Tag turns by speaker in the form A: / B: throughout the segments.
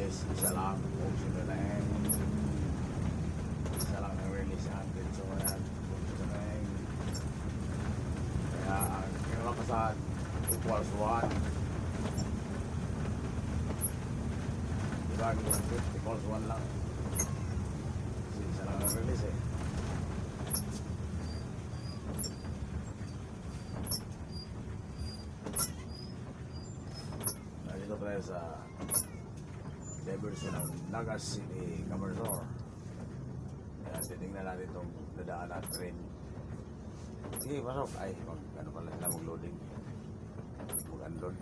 A: release, isa lang. Kung sino na isa lang ang release sa atin. So, ayan. Kung sino na kaya, ang kinakasahan equals 1. Diba, equals 1 lang. Kasi isa lang ang release eh. Nandito tayo sa diversion ng Nagas City, Camarzor. Kaya titingnan natin itong dadaan at train. Sige, pasok. Ay, ano pala sila mag-loading. Mag-unload.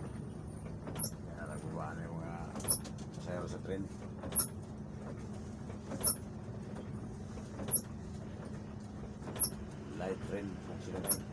A: Kaya nagbubaan na yung mga pasayro sa train. Light train, kung sila na yun.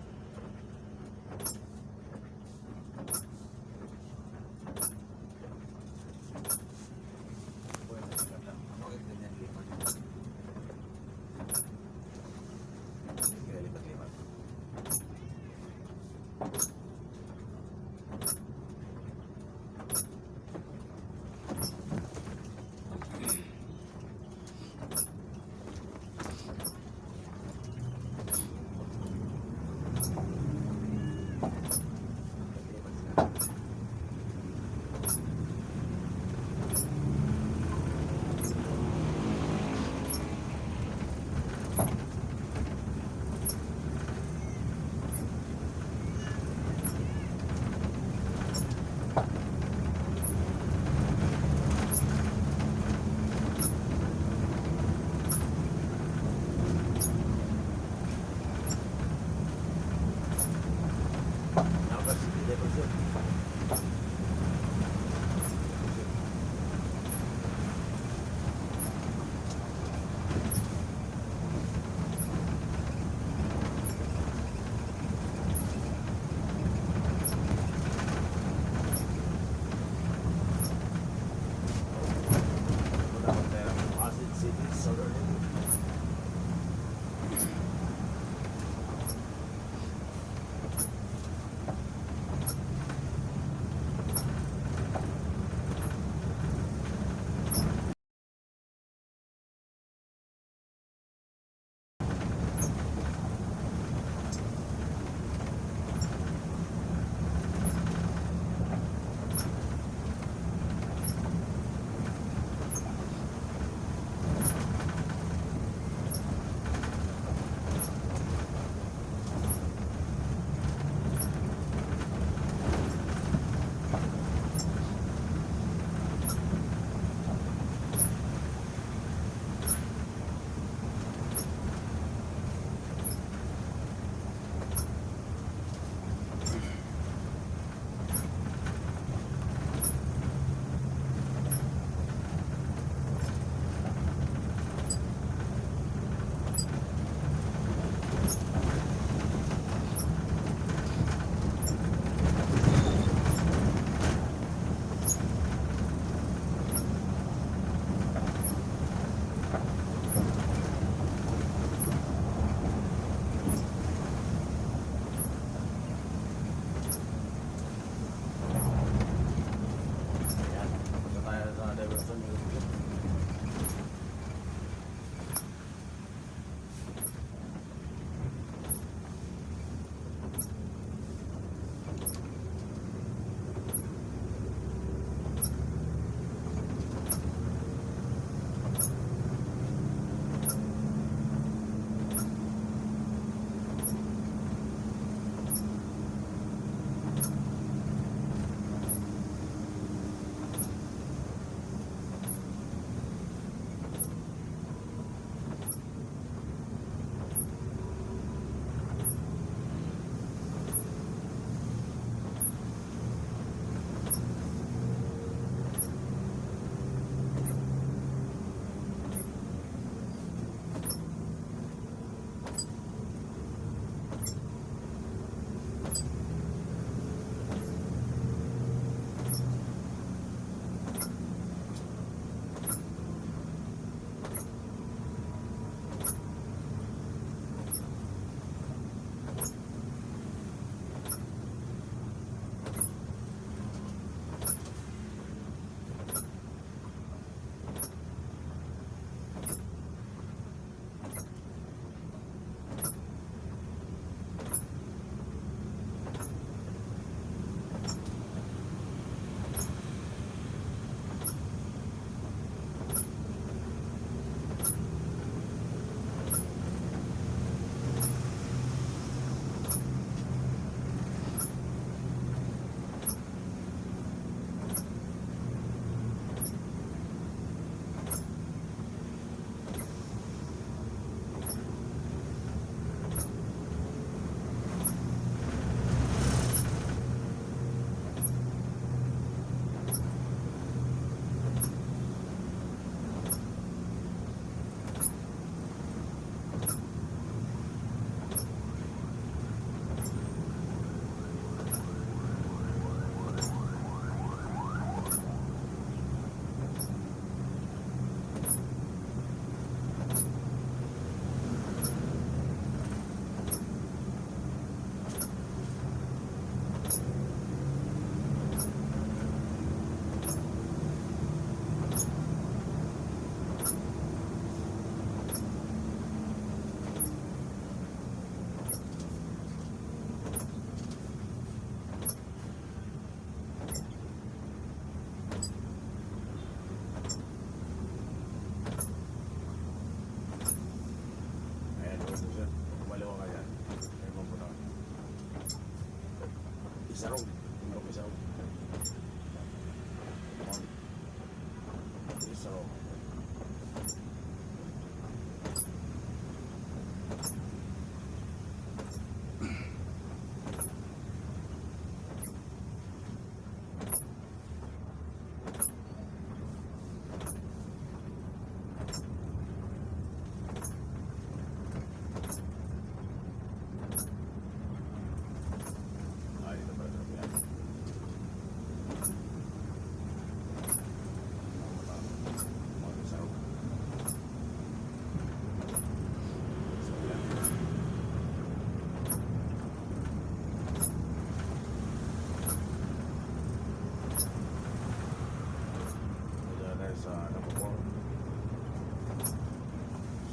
A: sa Napopol.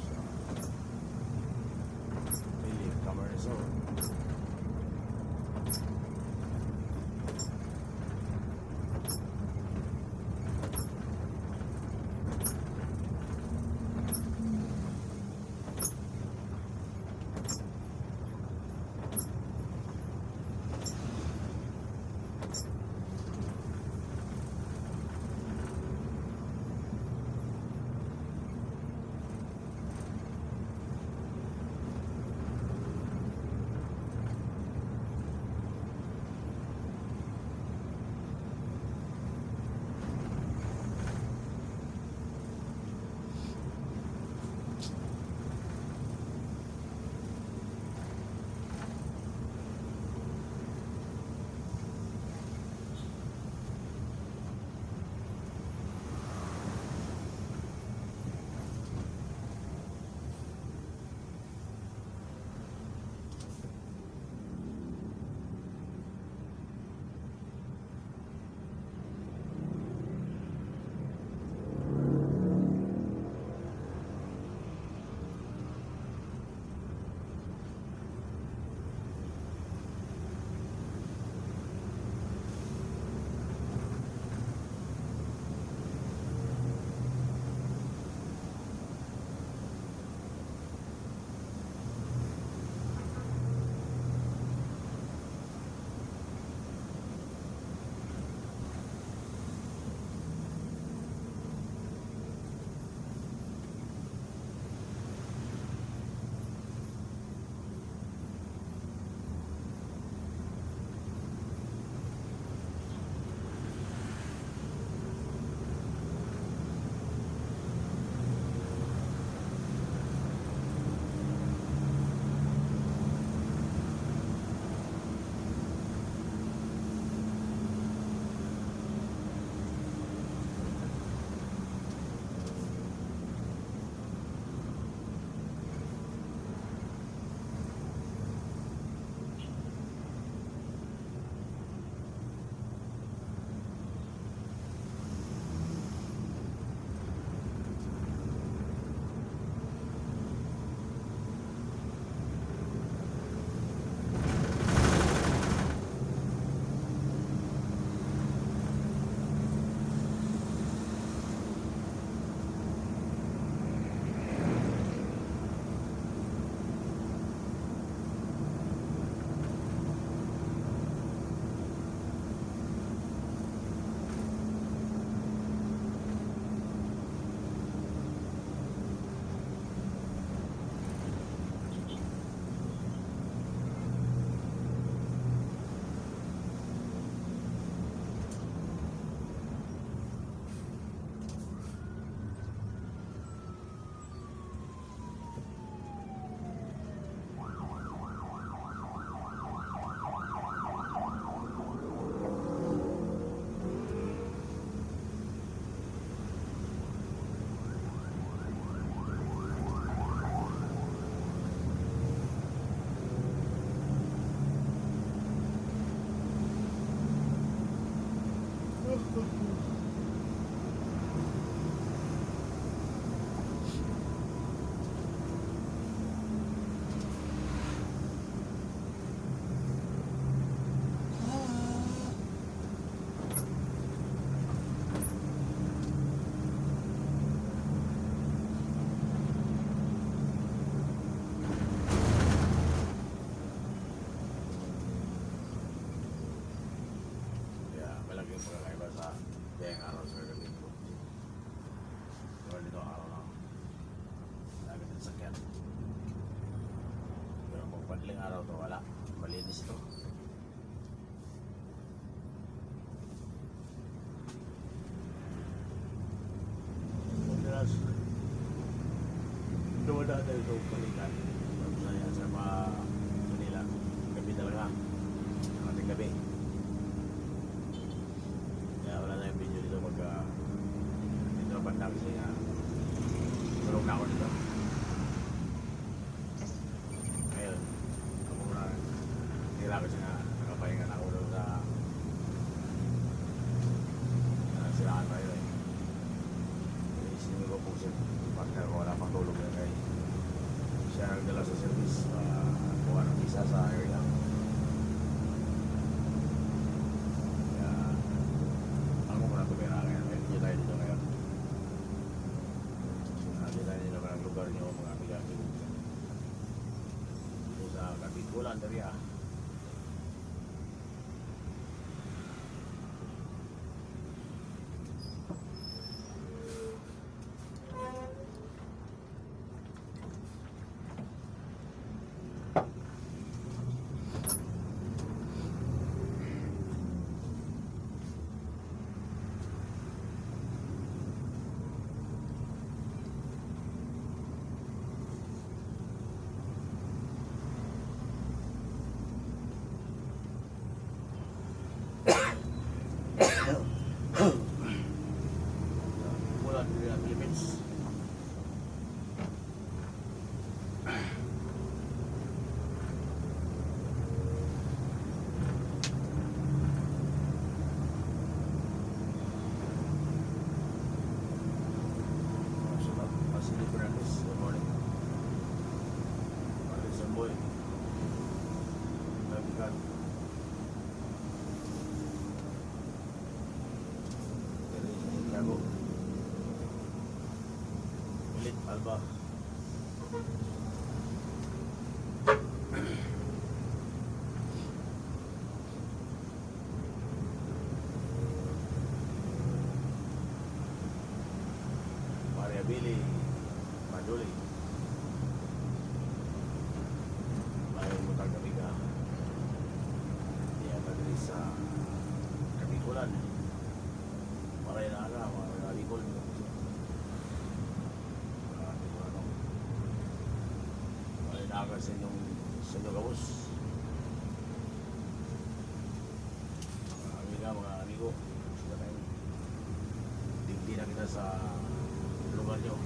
A: Sa Philip Camarisol.
B: Duwala tayo sa palitan.
A: Saya sama Manila. Gabi talaga. Ating gabi. Kaya wala na yung video dito pagka dito na bandang siya. Tulog na ako dito. Ngayon, ako na nila ko siya nakapahinga na ako doon sa silaan tayo eh. gago. Ulit, alba. Maria Billy, Maduli. Mayroong mutang kami ka. Diyan madali sa Kamikulan. Maray na aga, maray na alikol. Maray na aga sa inyong gabos. Mga amiga, mga amigo. Sila tayo. Digdi na kita sa lugar nyo.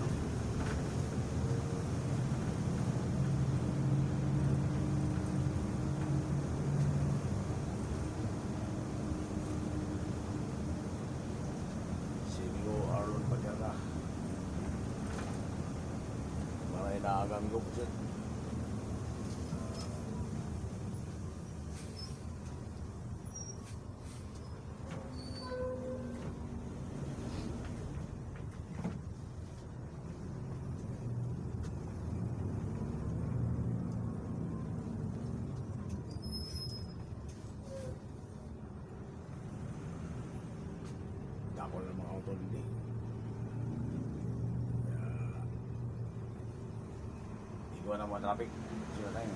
A: Arlon Pagkaka. Maray na aga amigo po siya. Ako ng mga auto hindi. Iguan ang mga traffic. Sila tayo.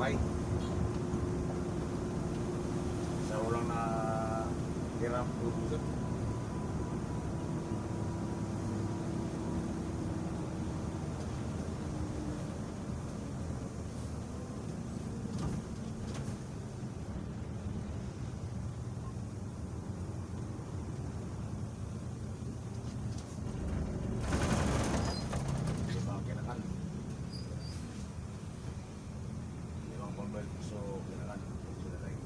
A: kamay. Sa ulang na hiram, lubusan. Limang kinakan. Limang pambal so kinakan. Sila lagi.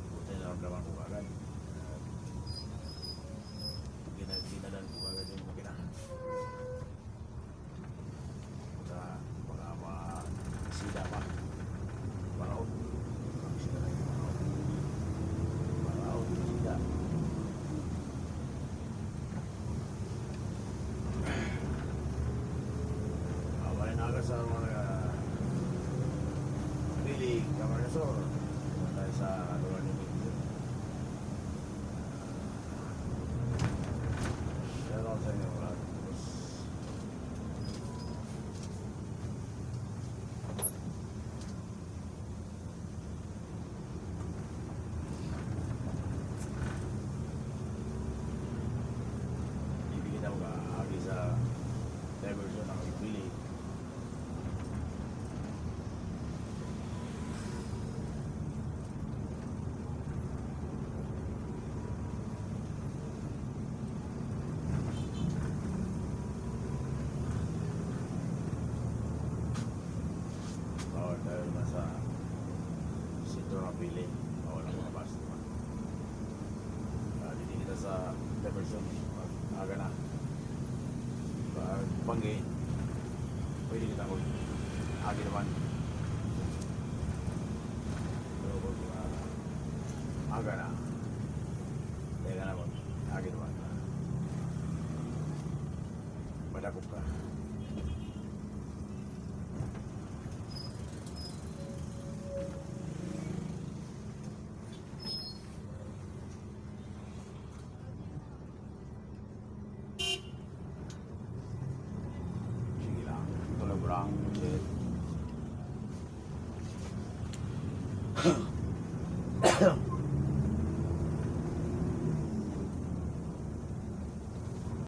A: Buti na naman ko agad. Ginadan ko agad yung makina. Sa mga sida pa. Paraon. Sida lagi. Paraon. Sida. Awalin agad sa mga pili Camarnesor. Tayo sa lugar ni Minggo. Shout out sa inyo mga boss. Ibigin ako kaagi sa diversion ng pili. Bawal tayo naman sa sentro ng pili. Bawal ang mga bus naman. Dito kita sa diversion. Aga na. Pag panggi, pwede kita ko. Agi naman. Pero pag aga na. Teka naman. Agi naman. Madakop ka. Sige lang. Tulog lang. Shit.